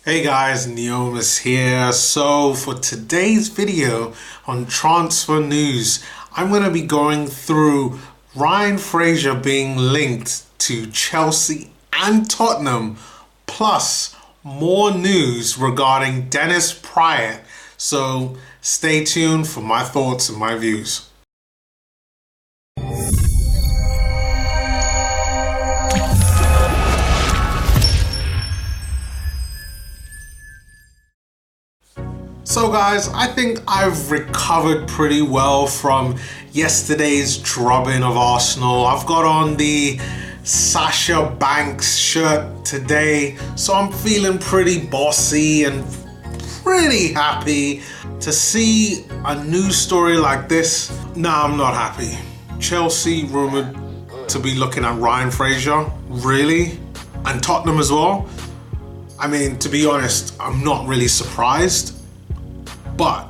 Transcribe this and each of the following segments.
Hey guys, Neomis here. So for today's video on transfer news, I'm going to be going through Ryan Fraser being linked to Chelsea and Tottenham, plus more news regarding Dennis Praet. So stay tuned for my thoughts and my views. So guys, I think I've recovered pretty well from yesterday's drubbing of Arsenal. I've got on the Sasha Banks shirt today, so I'm feeling pretty bossy and pretty happy. To see a news story like this, nah, I'm not happy. Chelsea rumored to be looking at Ryan Fraser, really? And Tottenham as well? I mean, to be honest, I'm not really surprised. But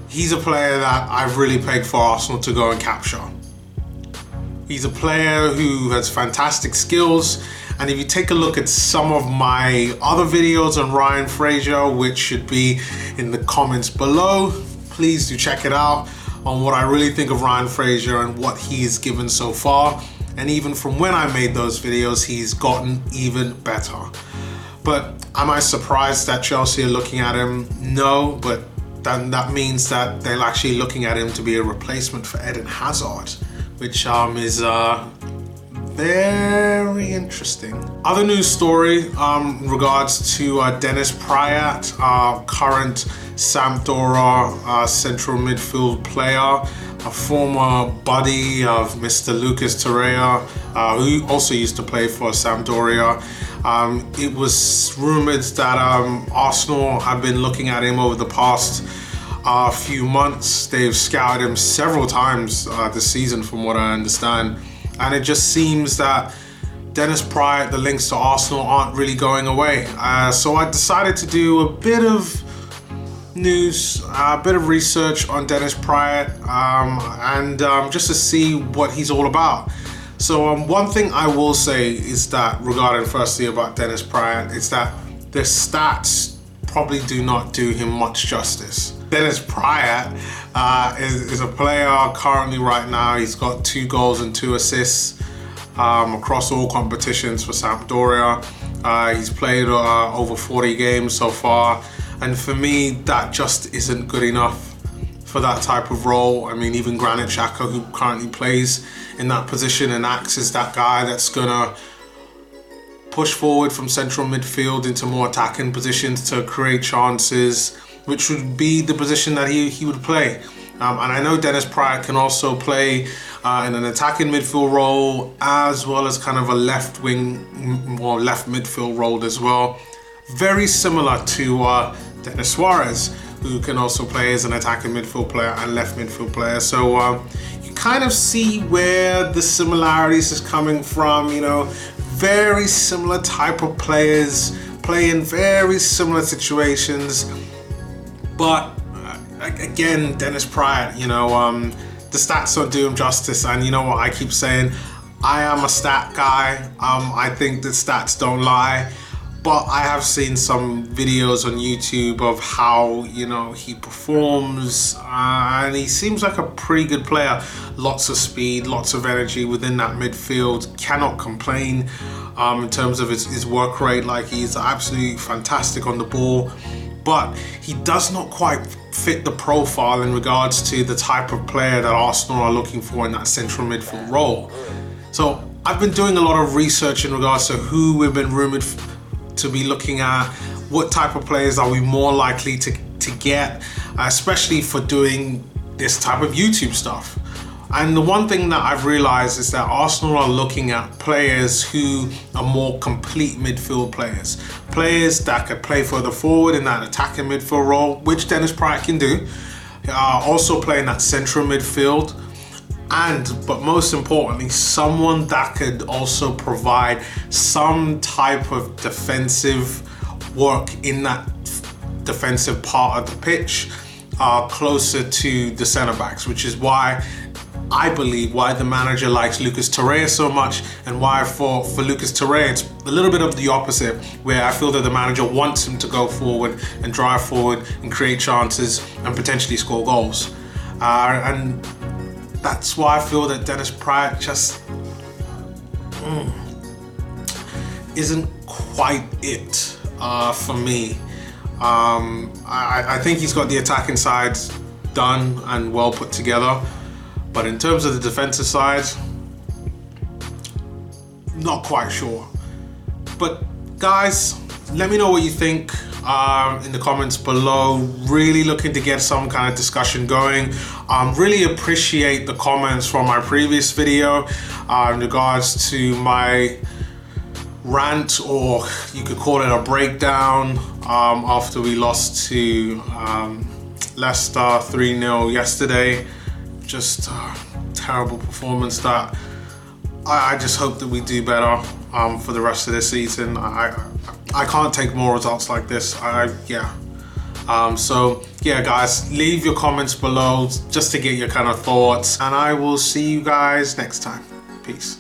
he's a player that I've really pegged for Arsenal to go and capture. He's a player who has fantastic skills, and if you take a look at some of my other videos on Ryan Fraser, which should be in the comments below, please do check it out on what I really think of Ryan Fraser and what he's given so far. And even from when I made those videos, he's gotten even better. But am I surprised that Chelsea are looking at him? No, but then that means that they're actually looking at him to be a replacement for Eden Hazard, which is very interesting. Other news story in regards to Dennis Praet, current Sampdoria central midfield player, a former buddy of Mr. Lucas Torreira, who also used to play for Sampdoria. It was rumored that Arsenal have been looking at him over the past few months. They've scouted him several times this season, from what I understand. And it just seems that Dennis Praet, the links to Arsenal aren't really going away. So I decided to do a bit of news, a bit of research on Dennis Praet, and just to see what he's all about. So one thing I will say is that, regarding firstly about Dennis Praet, is that the stats probably do not do him much justice. Dennis Praet is a player currently right now. He's got 2 goals and 2 assists across all competitions for Sampdoria. He's played over 40 games so far. And for me, that just isn't good enough for that type of role. I mean, even Granit Xhaka, who currently plays in that position and acts as that guy that's gonna push forward from central midfield into more attacking positions to create chances, which would be the position that he would play. And I know Dennis Praet can also play in an attacking midfield role, as well as kind of a left wing or left midfield role as well. Very similar to Dennis Suarez, who can also play as an attacking midfield player and left midfield player. So you kind of see where the similarities is coming from. You know, very similar type of players, play in very similar situations. But again, Dennis Praet, you know, the stats don't do him justice. And you know what I keep saying? I am a stat guy. I think that stats don't lie. But I have seen some videos on YouTube of how, you know, he performs, and he seems like a pretty good player. Lots of speed, lots of energy within that midfield. Cannot complain in terms of his work rate. Like, he's absolutely fantastic on the ball. But he does not quite fit the profile in regards to the type of player that Arsenal are looking for in that central midfield role. So I've been doing a lot of research in regards to who we've been rumoured to be looking at, what type of players are we more likely to get, especially for doing this type of YouTube stuff. And the one thing that I've realized is that Arsenal are looking at players who are more complete midfield players. Players that could play further forward in that attacking midfield role, which Dennis Praet can do. Also play in that central midfield. But most importantly, someone that could also provide some type of defensive work in that defensive part of the pitch, closer to the centre backs, which is why I believe why the manager likes Lucas Torreira so much, and why for Lucas Torreira a little bit of the opposite, where I feel that the manager wants him to go forward and drive forward and create chances and potentially score goals. And that's why I feel that Dennis Praet just isn't quite it for me. I think he's got the attacking side done and well put together, but in terms of the defensive side, not quite sure. But guys, let me know what you think in the comments below. Really looking to get some kind of discussion going. Really appreciate the comments from my previous video in regards to my rant, or you could call it a breakdown, after we lost to Leicester 3-0 yesterday. Just terrible performance that I just hope that we do better for the rest of this season. I can't take more results like this. So yeah guys, leave your comments below just to get your kind of thoughts, and I will see you guys next time. Peace.